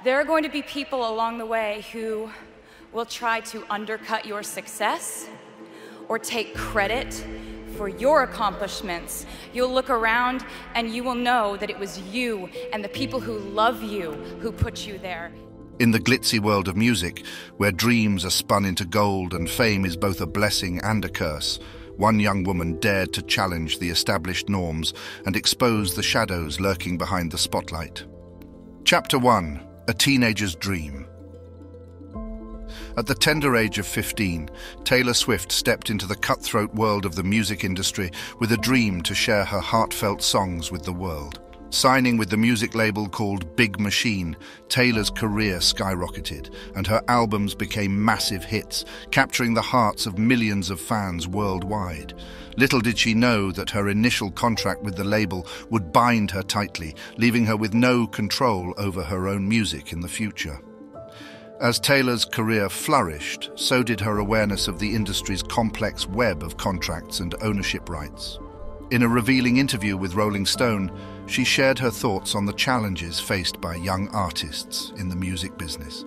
There are going to be people along the way who will try to undercut your success or take credit for your accomplishments. You'll look around and you will know that it was you and the people who love you who put you there. In the glitzy world of music, where dreams are spun into gold and fame is both a blessing and a curse, one young woman dared to challenge the established norms and expose the shadows lurking behind the spotlight. Chapter 1: A Teenager's Dream. At the tender age of 15, Taylor Swift stepped into the cutthroat world of the music industry with a dream to share her heartfelt songs with the world. Signing with the music label called Big Machine, Taylor's career skyrocketed, and her albums became massive hits, capturing the hearts of millions of fans worldwide. Little did she know that her initial contract with the label would bind her tightly, leaving her with no control over her own music in the future. As Taylor's career flourished, so did her awareness of the industry's complex web of contracts and ownership rights. In a revealing interview with Rolling Stone, she shared her thoughts on the challenges faced by young artists in the music business.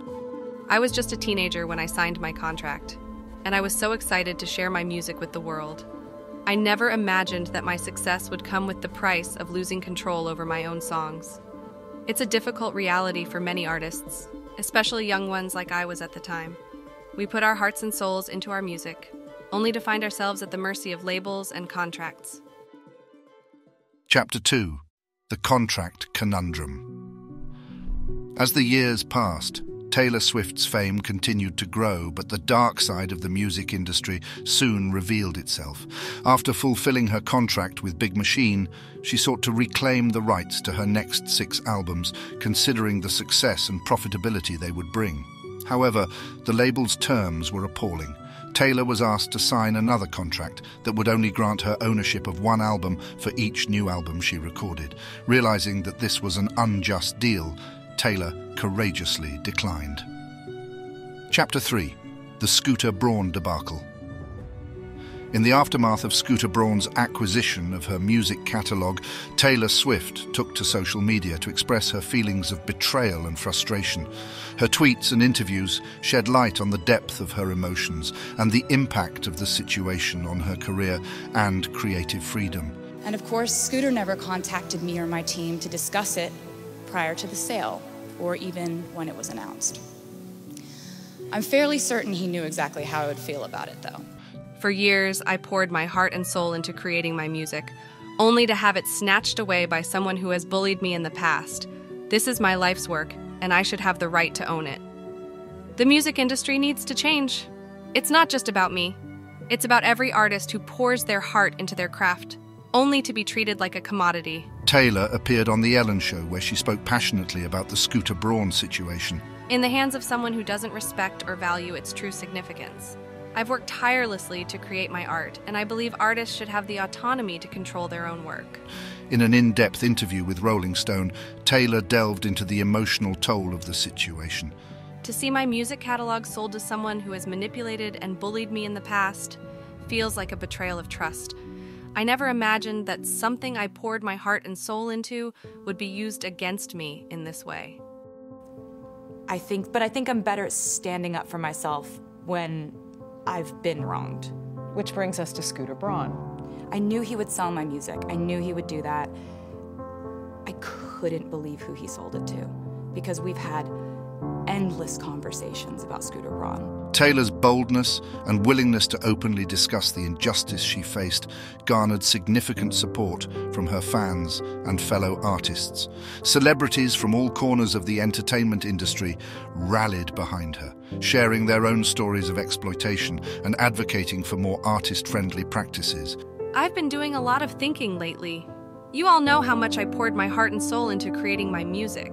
I was just a teenager when I signed my contract, and I was so excited to share my music with the world. I never imagined that my success would come with the price of losing control over my own songs. It's a difficult reality for many artists, especially young ones like I was at the time. We put our hearts and souls into our music, only to find ourselves at the mercy of labels and contracts. Chapter 2: The Contract Conundrum. As the years passed, Taylor Swift's fame continued to grow, but the dark side of the music industry soon revealed itself. After fulfilling her contract with Big Machine, she sought to reclaim the rights to her next 6 albums, considering the success and profitability they would bring. However, the label's terms were appalling. Taylor was asked to sign another contract that would only grant her ownership of 1 album for each new album she recorded. Realizing that this was an unjust deal, Taylor courageously declined. Chapter 3: The Scooter Braun Debacle. In the aftermath of Scooter Braun's acquisition of her music catalogue, Taylor Swift took to social media to express her feelings of betrayal and frustration. Her tweets and interviews shed light on the depth of her emotions and the impact of the situation on her career and creative freedom. And of course, Scooter never contacted me or my team to discuss it prior to the sale, or even when it was announced. I'm fairly certain he knew exactly how I would feel about it, though. For years, I poured my heart and soul into creating my music, only to have it snatched away by someone who has bullied me in the past. This is my life's work, and I should have the right to own it. The music industry needs to change. It's not just about me. It's about every artist who pours their heart into their craft, only to be treated like a commodity. Taylor appeared on The Ellen Show, where she spoke passionately about the Scooter Braun situation. In the hands of someone who doesn't respect or value its true significance. I've worked tirelessly to create my art, and I believe artists should have the autonomy to control their own work. In an in-depth interview with Rolling Stone, Taylor delved into the emotional toll of the situation. To see my music catalog sold to someone who has manipulated and bullied me in the past feels like a betrayal of trust. I never imagined that something I poured my heart and soul into would be used against me in this way. I think I'm better at standing up for myself when I've been wronged. Which brings us to Scooter Braun. I knew he would sell my music. I knew he would do that. I couldn't believe who he sold it to, because we've had endless conversations about Scooter Braun. Taylor's boldness and willingness to openly discuss the injustice she faced garnered significant support from her fans and fellow artists. Celebrities from all corners of the entertainment industry rallied behind her, sharing their own stories of exploitation and advocating for more artist-friendly practices. I've been doing a lot of thinking lately. You all know how much I poured my heart and soul into creating my music.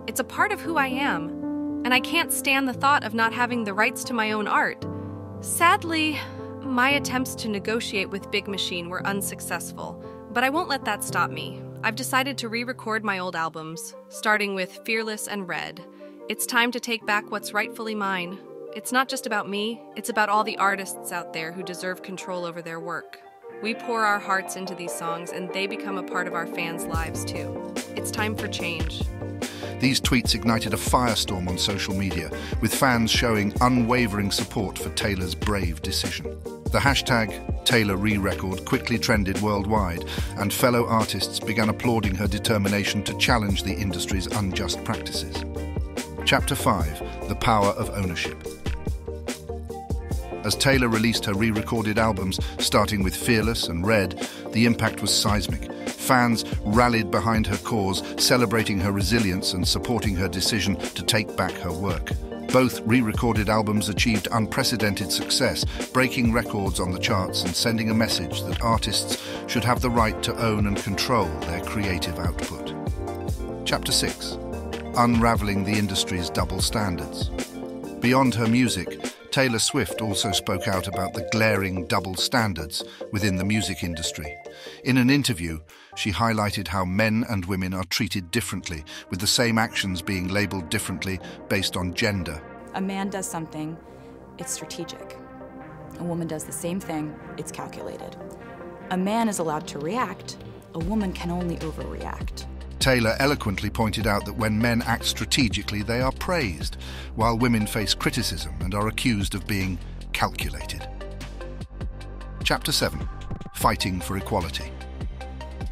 It's a part of who I am. And I can't stand the thought of not having the rights to my own art. Sadly, my attempts to negotiate with Big Machine were unsuccessful, but I won't let that stop me. I've decided to re-record my old albums, starting with Fearless and Red. It's time to take back what's rightfully mine. It's not just about me, it's about all the artists out there who deserve control over their work. We pour our hearts into these songs, and they become a part of our fans' lives too. It's time for change. These tweets ignited a firestorm on social media, with fans showing unwavering support for Taylor's brave decision. The hashtag #TaylorReRecord quickly trended worldwide, and fellow artists began applauding her determination to challenge the industry's unjust practices. Chapter 5: The Power of Ownership. As Taylor released her re-recorded albums, starting with Fearless and Red, the impact was seismic. Fans rallied behind her cause, celebrating her resilience and supporting her decision to take back her work. Both re-recorded albums achieved unprecedented success, breaking records on the charts and sending a message that artists should have the right to own and control their creative output. Chapter 6: Unraveling the industry's double standards. Beyond her music, Taylor Swift also spoke out about the glaring double standards within the music industry. In an interview, she highlighted how men and women are treated differently, with the same actions being labeled differently based on gender. A man does something, it's strategic. A woman does the same thing, it's calculated. A man is allowed to react, a woman can only overreact. Taylor eloquently pointed out that when men act strategically, they are praised, while women face criticism and are accused of being calculated. Chapter 7: Fighting for Equality.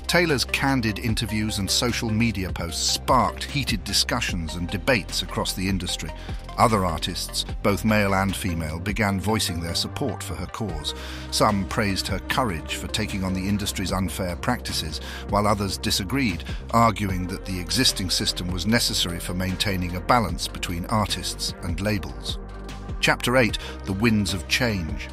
Taylor's candid interviews and social media posts sparked heated discussions and debates across the industry. Other artists, both male and female, began voicing their support for her cause. Some praised her courage for taking on the industry's unfair practices, while others disagreed, arguing that the existing system was necessary for maintaining a balance between artists and labels. Chapter 8: The Winds of Change.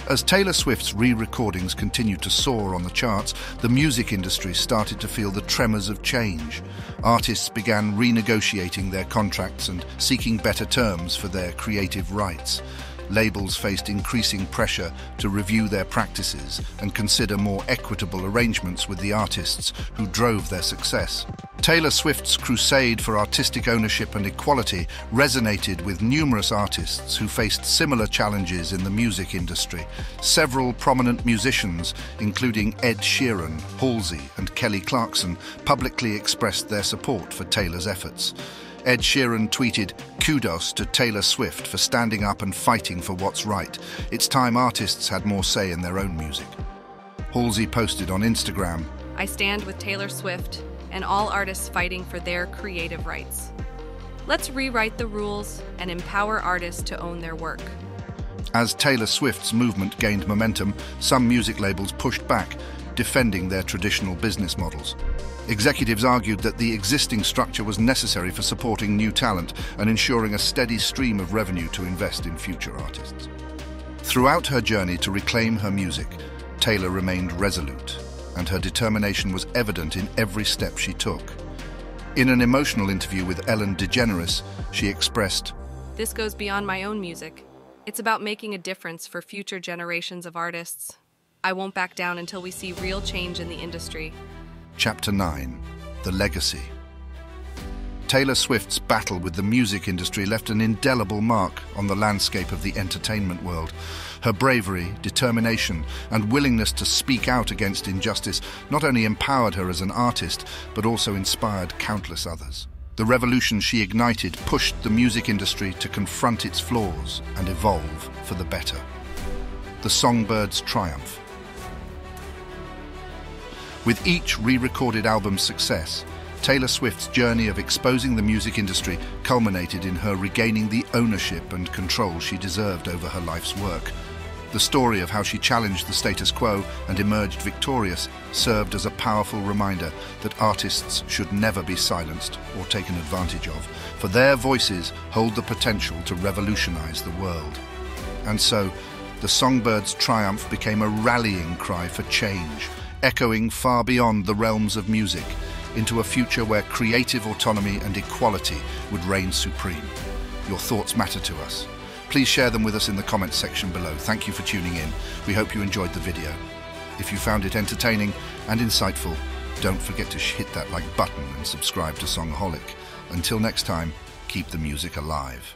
As Taylor Swift's re-recordings continued to soar on the charts, the music industry started to feel the tremors of change. Artists began renegotiating their contracts and seeking better terms for their creative rights. Labels faced increasing pressure to review their practices and consider more equitable arrangements with the artists who drove their success. Taylor Swift's crusade for artistic ownership and equality resonated with numerous artists who faced similar challenges in the music industry. Several prominent musicians, including Ed Sheeran, Halsey, and Kelly Clarkson, publicly expressed their support for Taylor's efforts. Ed Sheeran tweeted, "Kudos to Taylor Swift for standing up and fighting for what's right. It's time artists had more say in their own music." Halsey posted on Instagram, I stand with Taylor Swift and all artists fighting for their creative rights. Let's rewrite the rules and empower artists to own their work. As Taylor Swift's movement gained momentum, some music labels pushed back, defending their traditional business models. Executives argued that the existing structure was necessary for supporting new talent and ensuring a steady stream of revenue to invest in future artists. Throughout her journey to reclaim her music, Taylor remained resolute, and her determination was evident in every step she took. In an emotional interview with Ellen DeGeneres, she expressed, This goes beyond my own music. It's about making a difference for future generations of artists. I won't back down until we see real change in the industry. Chapter 9: The Legacy. Taylor Swift's battle with the music industry left an indelible mark on the landscape of the entertainment world. Her bravery, determination, and willingness to speak out against injustice not only empowered her as an artist, but also inspired countless others. The revolution she ignited pushed the music industry to confront its flaws and evolve for the better. The Songbird's Triumph. With each re-recorded album's success, Taylor Swift's journey of exposing the music industry culminated in her regaining the ownership and control she deserved over her life's work. The story of how she challenged the status quo and emerged victorious served as a powerful reminder that artists should never be silenced or taken advantage of, for their voices hold the potential to revolutionize the world. And so, the Songbird's Triumph became a rallying cry for change, echoing far beyond the realms of music, into a future where creative autonomy and equality would reign supreme. Your thoughts matter to us. Please share them with us in the comments section below. Thank you for tuning in. We hope you enjoyed the video. If you found it entertaining and insightful, don't forget to hit that like button and subscribe to Songholic. Until next time, keep the music alive.